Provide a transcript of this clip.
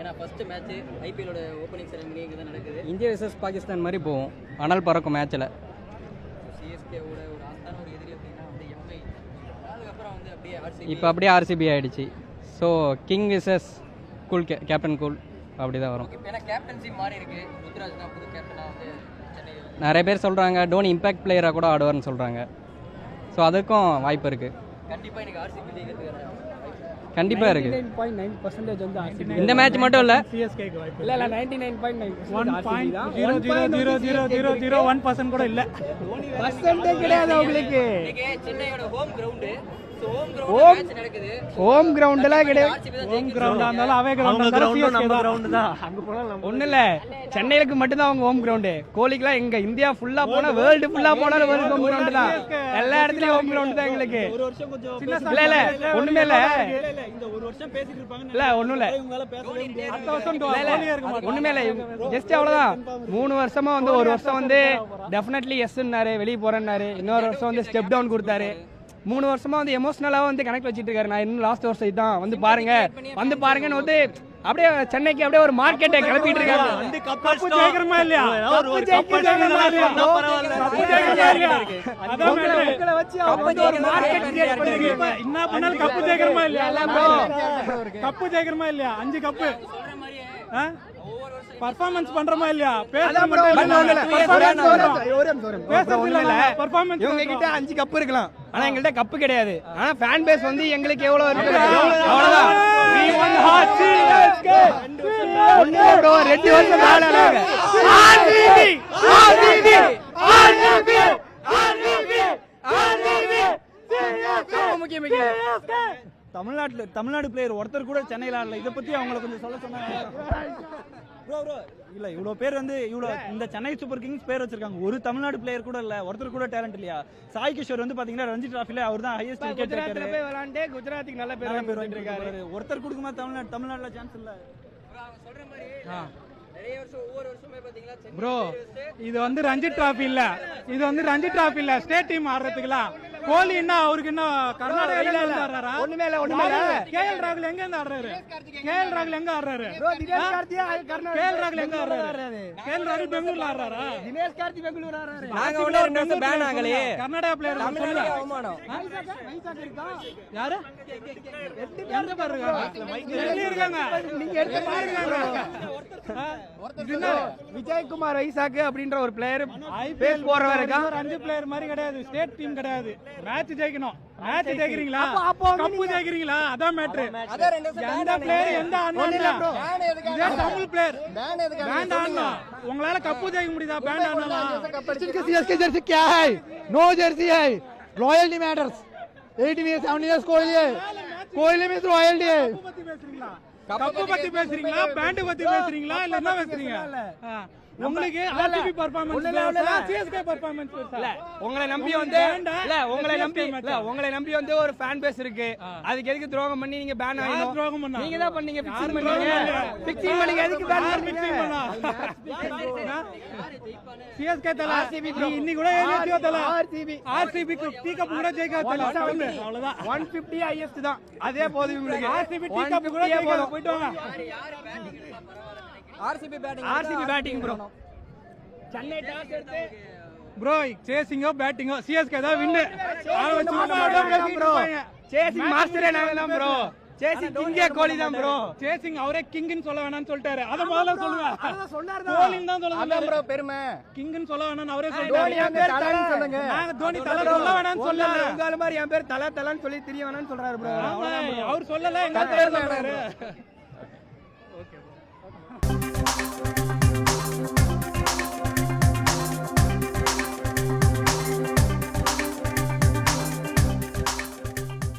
ஏன்னா first match ஐபிஎல்லோட opening ceremony இங்கே தான் நடக்குது. இந்தியா விசஸ் பாகிஸ்தான் மாதிரி போகும், அனல் பறக்கும் மேட்ச்சில். சிஎஸ்கேவோட ஒரு ஆஸ்தான ஒரு எதிரி அப்படின்னா வந்து எம்ஐ, அதுக்கப்புறம் வந்து அப்படியே ஆர்சிபி. இப்போ அப்படியே ஆர்சிபி ஆகிடுச்சு. So king versus cool, captain cool அப்படி தான் வரும். ஏன்னா கேப்டன்சி மாறி இருக்கு, ருத்ராஜ் தான் புது கேப்டனாக வந்து சென்னை. நிறைய பேர் சொல்கிறாங்க டோனி இம்பேக்ட் பிளேயராக கூட ஆடுவார்னு சொல்கிறாங்க. ஸோ அதுக்கும் வாய்ப்பு இருக்குது. கண்டிப்பாக எனக்கு ஆர்சிபி ஜெயிக்கிறதுக்கு கண்டிப்பாக இருக்குது. 99.9% வந்து ஆர்சிபி. இந்த மேட்ச் மட்டும் இல்லை, சிஎஸ்கேக்கு வாய்ப்பு இல்ல. 99.9% கூட இல்ல. பர்சன்டே கிடையாது உங்களுக்கு. சென்னையோட ஹோம் கிரவுண்டு, ஹோம் கிரவுண்ட்லாம் கிடையாது. ஹோம் கிரவுண்டா இருந்தாலும் அவே கிரவுண்ட் தான். அங்க போனா ஒண்ணு இல்ல, சென்னைக்கு மட்டும் தான் அவங்க ஹோம் கிரவுண்ட். கோலிக்குலாம் எங்க இந்தியா ஃபுல்லா போனா, வேர்ல்டு ஃபுல்லா போனாலும் வேர்ல்டு ஹோம் கிரவுண்ட் தான். எல்லா இடத்துலயும் ஹோம் கிரவுண்ட் தான் எங்களுக்கு. ஒரு வருஷம் கொஞ்சம் இல்ல இல்ல ஒண்ணுமே இல்ல. இந்த ஒரு வருஷம் பேசிட்டு இருப்பாங்க. இல்ல ஒண்ணும் இல்ல, இவங்களால பேசவே முடியாது. அடுத்த வருஷம் ஒண்ணுமே இல்ல, ஜஸ்ட் அவ்வளவுதான். 3 வருஷமா வந்து ஒரு வருஷம் வந்து டெஃபினெட்லி எஸ்ன்னாரு, வெளியே போறேன்னாரு. இன்னொரு வருஷம் வந்து ஸ்டெப் டவுன் கொடுத்தாரு. 3 வருஷமா வந்து எமோஷனலாக வந்து கனெக்ட் வச்சுட்டு இருக்காரு. நான் இன்னும் லாஸ்ட் வருஷம் இதுதான் வந்து பாருங்கன்னு வந்து அப்படியே சென்னைக்கு அப்படியே ஒரு மார்க்கெட்டை கிளப்பிட்டு இருக்காரு. கப்பு ஜெயிக்கிறமா இல்லையா? என்ன பண்ணாலும் கப்பு ஜெயிக்கிறமா இல்லையா? 5 கப்பு பர்ஃபார்மன்ஸ் பண்றமா இல்லையா? இவங்க கிட்ட 5 கப்பு இருக்கலாம், ஆனா எங்கள்கிட்ட கப்பு கிடையாது. ஆனா ஃபேன் பேஸ் வந்து எங்களுக்கு எவ்வளவு இருக்கு அவ்வளவுதான். 2 வருஷம் தமிழ்நாடு பிளேயர் ஒருத்தர் கூட சென்னையில் ஆடல. இதை பத்தி அவங்களை கொஞ்சம் சொல்ல சொன்னாங்க. இல்ல இவ்வளவு பேர் வந்து இந்த சென்னை சூப்பர் கிங்ஸ் பேர் வச்சிருக்காங்க, ஒரு தமிழ்நாடு பிளேயர் கூட இல்ல, ஒருத்தர் கூட டேலண்ட் இல்லையா? சாய் கிஷோர் வந்து பாத்தீங்கன்னா ரஞ்சி டிராஃபில அவர் தான் ஹையஸ்ட் விக்கெட் டேக்கர். விளையாண்டே குஜராத்துக்கு நல்ல பேர் வாங்கிட்டு இருக்காரு. ஒருத்தர் கொடுக்குமா தமிழ்நாட்டுல சான்ஸ் இல்ல. சொல்ற மாதிரி நிறைய வருஷம் ஒவ்வொரு வருஷமே பாத்தீங்கன்னா ப்ரோ இது வந்து ரஞ்சி டிராஃபி இல்ல, இது வந்து ரஞ்சி டிராஃபி இல்ல, ஸ்டேட் டீம் ஆடுறதுக்குலாம். கோலி என்ன அவருக்கு என்ன கர்நாடகால ஆடுறாரா? ஒண்ணுமே இல்ல. கேஎல் ராகுல் எங்க இருந்து ஆடுறாரு? கேஎல் ராகுல் எங்க ஆடுறாரு? கேஎல் ராகுல் எங்க ஆடுறாரு? கேஎல் ராகுல் பெங்களூர்ல ஆடுறாரா? தினேஷ் கார்த்தி பெங்களூர் ஆடுறாரு. நாங்க உள்ள 2 வருஷம் பேன் ஆகலையே. கர்நாடகா பிளேயர் சொல்லுங்க. அவமானம். யாரு? எந்த பேர் இருக்காங்க? நீங்க எடுத்து பாருங்க. விஜயகுமார் ஐசாக் அப்படின்ற ஒரு பிளேயர் பேஸ் போறவங்க இருக்காங்க. 5 பிளேயர் மாதிரி கிடையாது, ஸ்டேட் டீம் கிடையாது. மேட்ச் ஜெயிக்கணும். மேட்ச் ஜெயிக்கிறீங்களா? கப்பு ஜெயிக்கிறீங்களா? அதான் மேட்டர். எந்த பிளேயர் எந்த ஆடுனா இதே தமிழ் பிளேயர் பேண்ட் ஆடுனா உங்களால கப்பு ஜெயிக்க முடியுதா? பேண்ட் ஆடுனா सीएसके जर्सी क्या है? नो जर्सी है. Royalty matters. 18 years 17 years Kohli में रॉयल्टी है. கப்பு பத்தி பேசுறீங்களா? பேண்ட் பத்தி பேசுறீங்களா? இல்ல என்ன பேசுறீங்க? உங்களுக்கு ஆர்சிபி பெர்ஃபார்மன்ஸ் இல்ல, சிஎஸ்கே பெர்ஃபார்மன்ஸ் இல்ல. உங்களை நம்பி வந்து ஒரு ஃபேன் பேஸ் இருக்கு. அதுக்கு எதுக்கு துரோகம் பண்ணி நீங்க பேன் ஆயிடும்? துரோகம் பண்ணா நீங்க தான் பண்ணீங்க. ஃபிக்ஸிங் பண்ணீங்க. எதுக்கு பேன் பண்ணீங்க? சிஎஸ்கே தல ஆர்சிபி இன்னி கூட ஏறியோ தல ஆர்சிபி டீ கப் கூட ஜெயிக்க தல. அவ்வளவுதான். 150 ஹையஸ்ட் தான். அதே போதும் உங்களுக்கு. ஆர்சிபி டீ கப் கூட ஜெயிக்க போய்ட்டு வாங்க. RCB batting bro. Chennai toss எடுத்து ப்ரோ சேசிங்கோ பேட்டிங்கோ சிஎஸ்கே தான் வின். ப்ரோ சேசிங் மாஸ்டரே நாங்க தான் ப்ரோ. சேசிங் கிங்கே கோலி தான் ப்ரோ. சேசிங் அவரே கிங்னு சொல்ல வேணாம்னு சொல்லிட்டாரு. அத முதல்ல சொல்லுங்க. அத சொன்னாரு கோலின்னு தான் சொல்லுங்க. அதான் ப்ரோ பெருமை. கிங்னு சொல்ல வேணாம்னு அவரே சொல்லிட்டாரு. தோனி என் பேர் தலன்னு சொல்லுங்க. நாங்க தோனி தல சொல்ல வேணாம்னு சொல்லல. உங்கள மாதிரி என் பேர் தல தலன்னு சொல்லி தெரிய வேணாம்னு சொல்றாரு ப்ரோ. அவர் சொல்லல, எங்க பேர் சொல்றாரு.